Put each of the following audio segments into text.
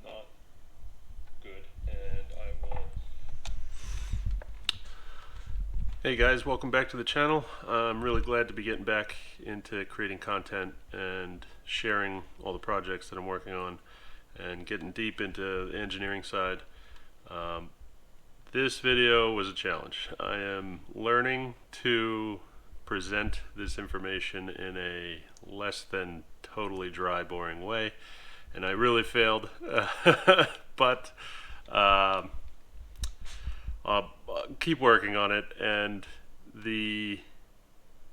not good, and I will... Hey guys, welcome back to the channel. I'm really glad to be getting back into creating content and sharing all the projects that I'm working on and getting deep into the engineering side. This video was a challenge. I am learning to present this information in a less than totally dry, boring way, and I really failed. But I'll keep working on it, and the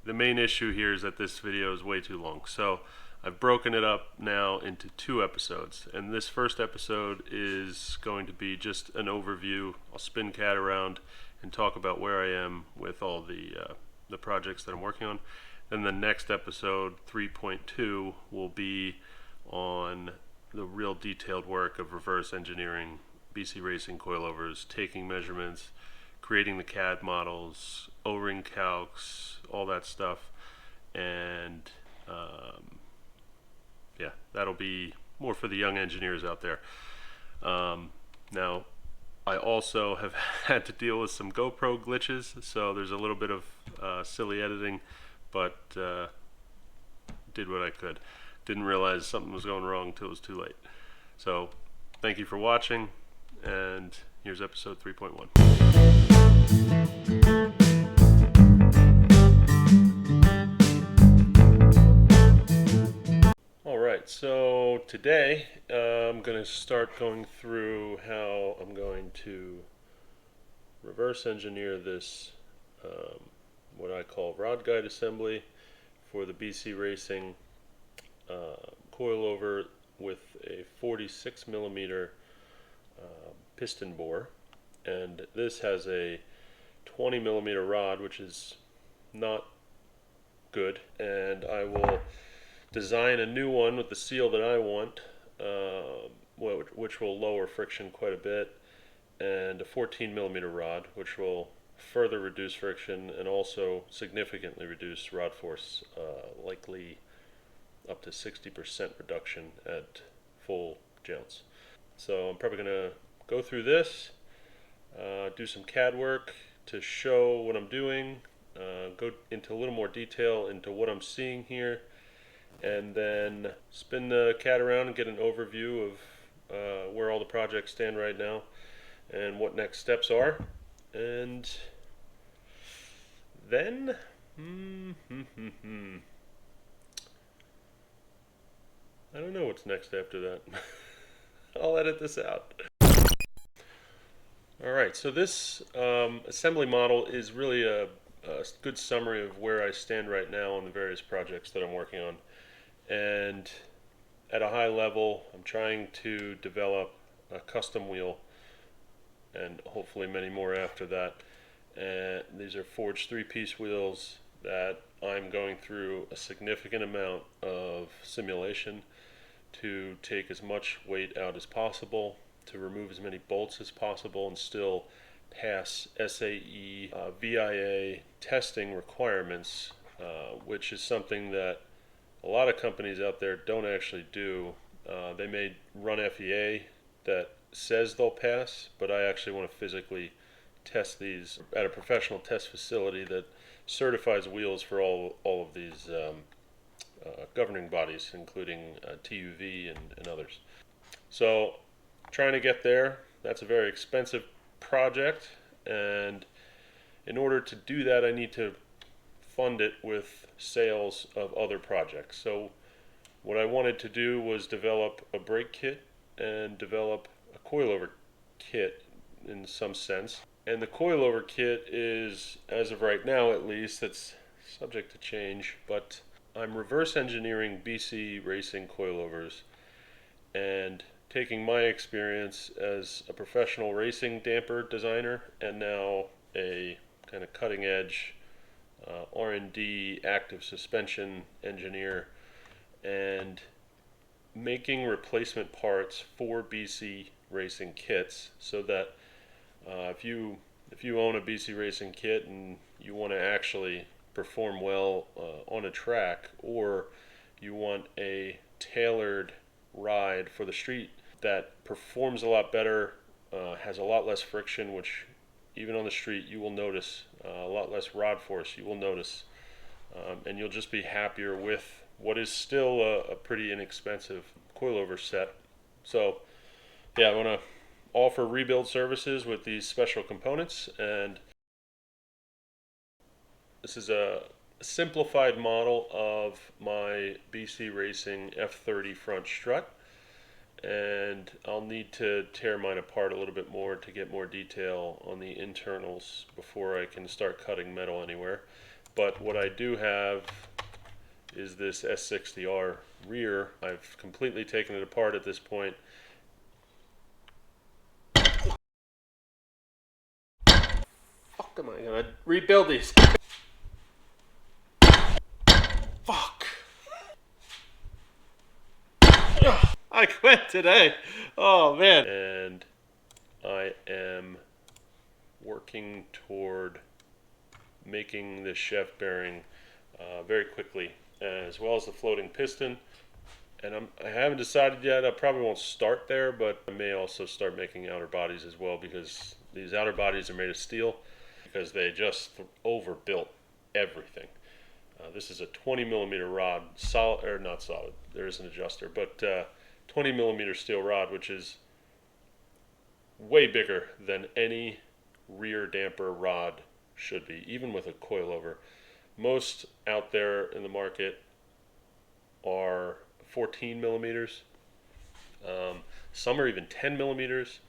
main issue here is that this video is way too long. So I've broken it up now into 2 episodes, and this first episode is going to be just an overview. I'll spin CAD around and talk about where I am with all the projects that I'm working on. Then the next episode, 3.2, will be on the real detailed work of reverse engineering BC Racing coilovers, taking measurements, creating the CAD models, O-ring calcs, all that stuff. And yeah, that'll be more for the young engineers out there. Now, I also have had to deal with some GoPro glitches, so there's a little bit of silly editing, but did what I could. Didn't realize something was going wrong until it was too late. So, thank you for watching, and here's episode 3.1. Alright, so today I'm going to start going through how I'm going to reverse engineer this, what I call rod guide assembly for the BC Racing coilover with a 46 millimeter piston bore, and this has a 20 millimeter rod, which is not good, and I will design a new one with the seal that I want, which will lower friction quite a bit, and a 14 millimeter rod, which will further reduce friction and also significantly reduce rod force, likely up to 60% reduction at full jounce. So I'm probably going to go through this, do some CAD work to show what I'm doing, go into a little more detail into what I'm seeing here, and then spin the CAD around and get an overview of where all the projects stand right now and what next steps are. And then I don't know what's next after that. I'll edit this out. Alright, so this assembly model is really a good summary of where I stand right now on the various projects that I'm working on. And at a high level, I'm trying to develop a custom wheel, and hopefully many more after that. And these are forged 3-piece wheels that I'm going through a significant amount of simulation to take as much weight out as possible, to remove as many bolts as possible, and still pass SAE VIA testing requirements, which is something that a lot of companies out there don't actually do. They may run FEA that says they'll pass, but I actually want to physically test these at a professional test facility that certifies wheels for all of these governing bodies, including TUV and others. So trying to get there. That's a very expensive project, and in order to do that, I need to fund it with sales of other projects. So what I wanted to do was develop a brake kit and develop a coilover kit in some sense. And the coilover kit is, as of right now at least, it's subject to change, but I'm reverse engineering BC Racing coilovers and taking my experience as a professional racing damper designer and now a kind of cutting edge R&D active suspension engineer, and making replacement parts for BC Racing kits, so that if you own a BC Racing kit and you want to actually perform well on a track, or you want a tailored ride for the street, that performs a lot better, has a lot less friction, which even on the street you will notice, a lot less rod force you will notice, and you'll just be happier with what is still a pretty inexpensive coilover set. So yeah, I want to offer rebuild services with these special components, and this is a simplified model of my BC Racing F30 front strut, and I'll need to tear mine apart a little bit more to get more detail on the internals before I can start cutting metal anywhere. But what I do have is this S60R rear. I've completely taken it apart at this point. Fuck, am I gonna rebuild these? Fuck. I quit today. Oh man. And I am working toward making the chef bearing very quickly, as well as the floating piston. And I haven't decided yet. I probably won't start there, but I may also start making outer bodies as well, because these outer bodies are made of steel, because they just overbuilt everything. This is a 20 millimeter rod, solid, or not solid, there is an adjuster, but 20 millimeter steel rod, which is way bigger than any rear damper rod should be, even with a coilover. Most out there in the market are 14 millimeters. Some are even 10 millimeters,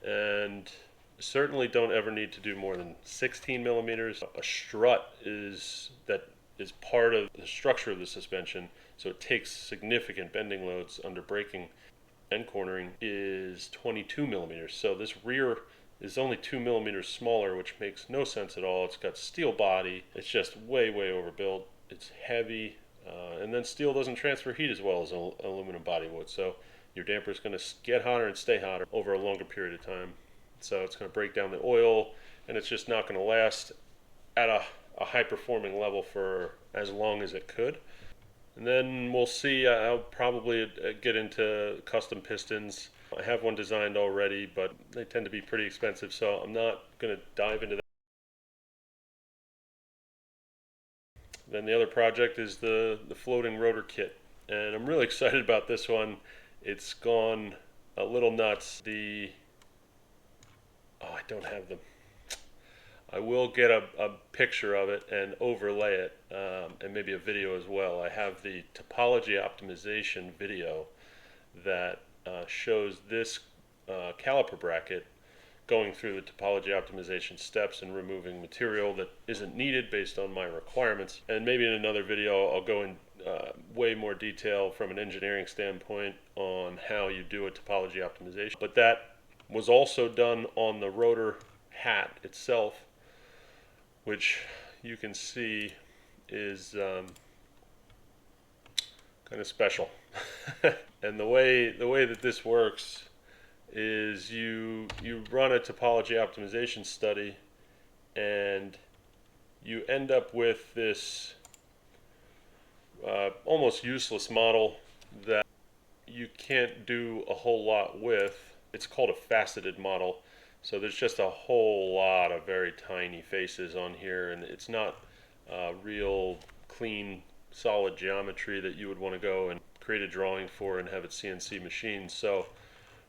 and certainly don't ever need to do more than 16 millimeters. A strut is part of the structure of the suspension, so it takes significant bending loads under braking and cornering, is 22 millimeters. So this rear is only 2 millimeters smaller, which makes no sense at all. It's got steel body. It's just way overbuilt. It's heavy, and then steel doesn't transfer heat as well as aluminum body would. So your damper is going to get hotter and stay hotter over a longer period of time. So it's going to break down the oil, and it's just not going to last at a high performing level for as long as it could. And then we'll see. I'll probably get into custom pistons. I have one designed already, but they tend to be pretty expensive, so I'm not going to dive into that. Then the other project is the floating rotor kit, and I'm really excited about this one. It's gone a little nuts. I don't have them. I will get a picture of it and overlay it, and maybe a video as well. I have the topology optimization video that shows this caliper bracket going through the topology optimization steps and removing material that isn't needed based on my requirements. And maybe in another video I'll go in way more detail from an engineering standpoint on how you do a topology optimization. But that was also done on the rotor hat itself, which you can see is kind of special. And the way that this works is you run a topology optimization study, and you end up with this almost useless model that you can't do a whole lot with. It's called a faceted model. So there's just a whole lot of very tiny faces on here, and it's not real clean, solid geometry that you would want to go and create a drawing for and have it CNC machined. So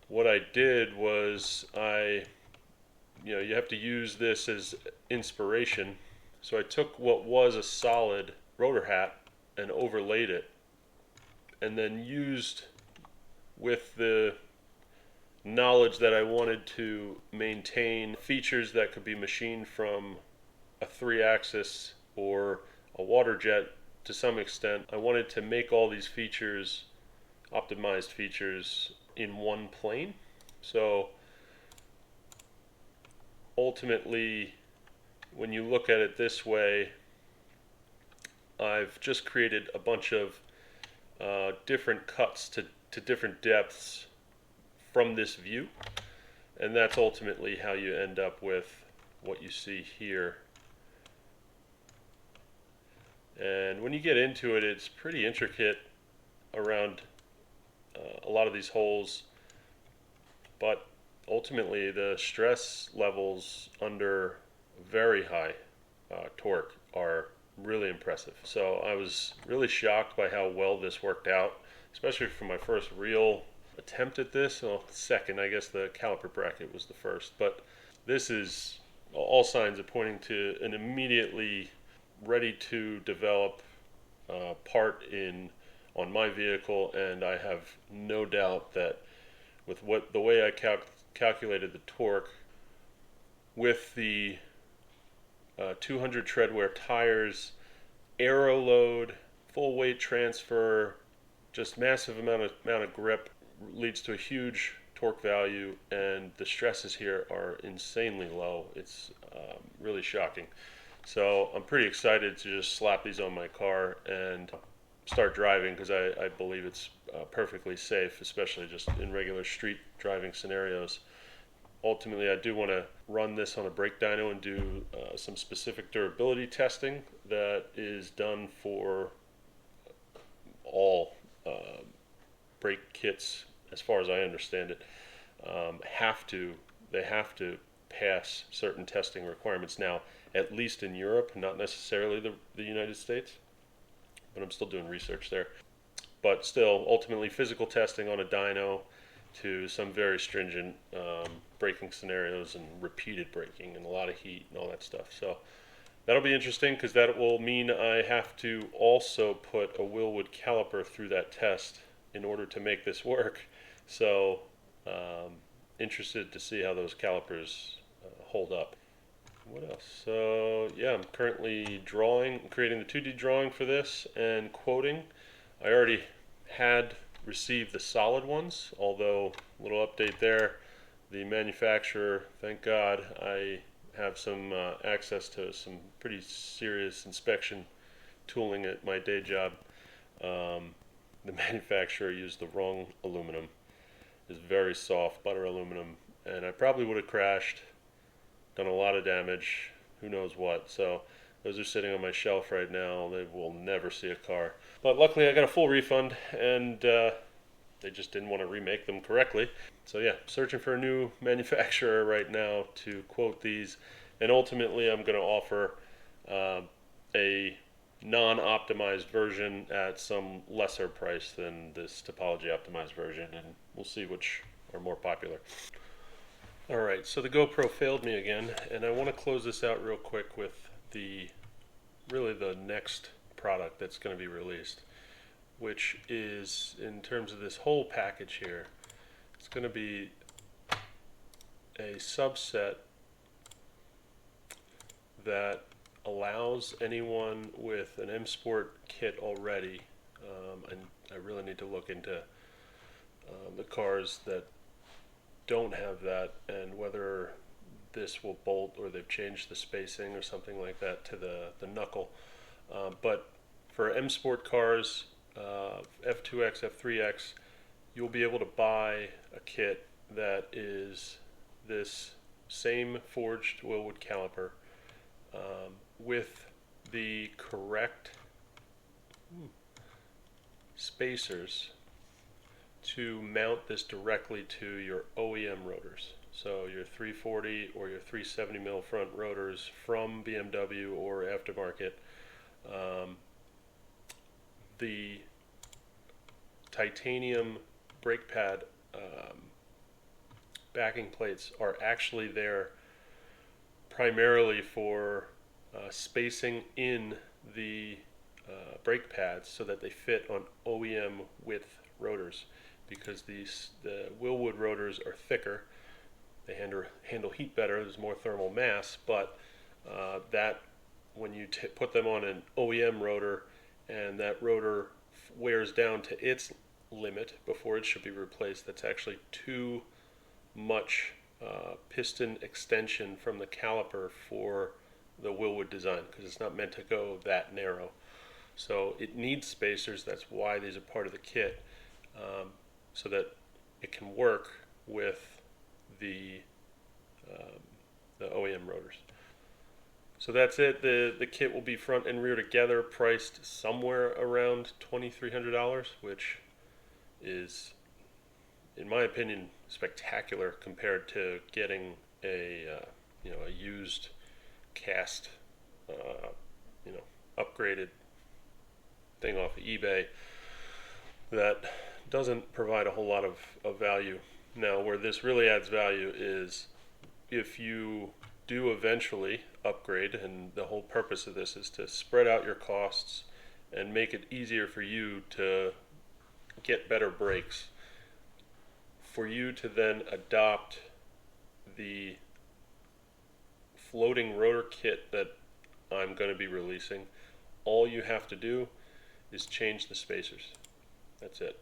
what I did was you have to use this as inspiration. So I took what was a solid rotor hat and overlaid it, and then used, with the knowledge that I wanted to maintain features that could be machined from a 3-axis or a water jet to some extent. I wanted to make all these features, optimized features, in one plane. So ultimately, when you look at it this way, I've just created a bunch of different cuts to different depths from this view, and that's ultimately how you end up with what you see here. And when you get into it, it's pretty intricate around a lot of these holes. but ultimately the stress levels under very high torque are really impressive. So I was really shocked by how well this worked out, especially for my first real attempt at this. Well, second, I guess the caliper bracket was the first, but this is all signs are pointing to an immediately ready to develop part in on my vehicle, and I have no doubt that with the way I calculated the torque with the 200 treadwear tires, aero load, full weight transfer, just massive amount of grip leads to a huge torque value, and the stresses here are insanely low. It's really shocking. So I'm pretty excited to just slap these on my car and start driving, because I believe it's perfectly safe, especially just in regular street driving scenarios. Ultimately, I do want to run this on a brake dyno and do some specific durability testing that is done for all brake kits, as far as I understand it. They have to pass certain testing requirements now, at least in Europe, not necessarily the United States, but I'm still doing research there. But still, ultimately, physical testing on a dyno to some very stringent braking scenarios and repeated braking and a lot of heat and all that stuff. So that'll be interesting, because that will mean I have to also put a Wilwood caliper through that test in order to make this work. So interested to see how those calipers hold up. What else? So yeah, I'm currently creating the 2D drawing for this and quoting. I already had received the solid ones, although little update there. The manufacturer, thank God, I have some access to some pretty serious inspection tooling at my day job. The manufacturer used the wrong aluminum. It's very soft butter aluminum, and I probably would have crashed, done a lot of damage, who knows what. So those are sitting on my shelf right now. They will never see a car. But luckily I got a full refund, and they just didn't want to remake them correctly. So yeah, searching for a new manufacturer right now to quote these, and ultimately I'm going to offer a non-optimized version at some lesser price than this topology optimized version, and we'll see which are more popular. Alright, so the GoPro failed me again, and I want to close this out real quick with really the next product that's going to be released, which is, in terms of this whole package here, it's going to be a subset that allows anyone with an M Sport kit already, and I really need to look into the cars that don't have that, and whether this will bolt or they've changed the spacing or something like that to the knuckle. But for M Sport cars, F2X, F3X, you'll be able to buy a kit that is this same forged Wilwood caliper with the correct spacers to mount this directly to your OEM rotors. So your 340 or your 370 mil front rotors from BMW or aftermarket. The titanium brake pad backing plates are actually there primarily for spacing in the brake pads so that they fit on OEM width rotors, because the Wilwood rotors are thicker. They handle heat better. There's more thermal mass, but that when you put them on an OEM rotor and that rotor wears down to its limit before it should be replaced, that's actually too much piston extension from the caliper for the Wilwood design, because it's not meant to go that narrow. So it needs spacers. That's why these are part of the kit, so that it can work with the OEM rotors. So that's it. The kit will be front and rear together, priced somewhere around $2,300, which is in my opinion, spectacular compared to getting a a used cast, upgraded thing off of eBay that doesn't provide a whole lot of value. Now, where this really adds value is if you do eventually upgrade, and the whole purpose of this is to spread out your costs and make it easier for you to get better brakes, for you to then adopt the floating rotor kit that I'm going to be releasing. All you have to do is change the spacers. That's it.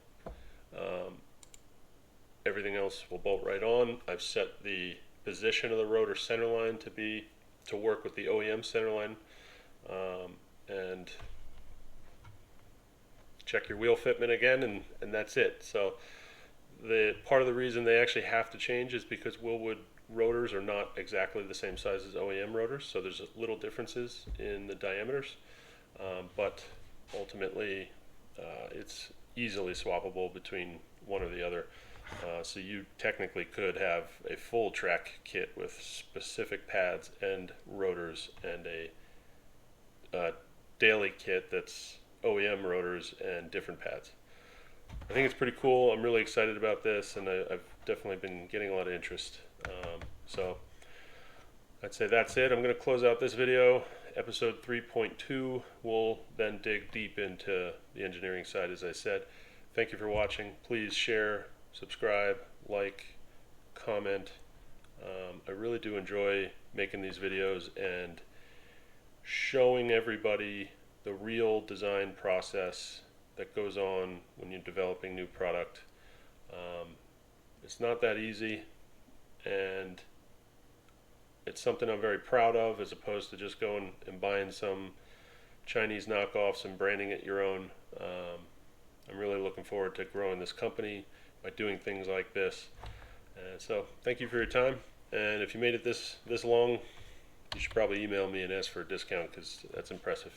Everything else will bolt right on. I've set the position of the rotor centerline to work with the OEM centerline, and check your wheel fitment again, and that's it. So the part of the reason they actually have to change is because Wilwood rotors are not exactly the same size as OEM rotors, so there's little differences in the diameters, but ultimately it's easily swappable between one or the other. So you technically could have a full track kit with specific pads and rotors, and a daily kit that's OEM rotors and different pads. I think it's pretty cool. I'm really excited about this, and I've definitely been getting a lot of interest. So I'd say that's it. I'm going to close out this video. Episode 3.2 will then dig deep into the engineering side, as I said. Thank you for watching. Please share, subscribe, like, comment. I really do enjoy making these videos and showing everybody the real design process that goes on when you're developing new product. It's not that easy, and it's something I'm very proud of, as opposed to just going and buying some Chinese knockoffs and branding it your own. I'm really looking forward to growing this company by doing things like this. So thank you for your time, and if you made it this long, you should probably email me and ask for a discount, because that's impressive.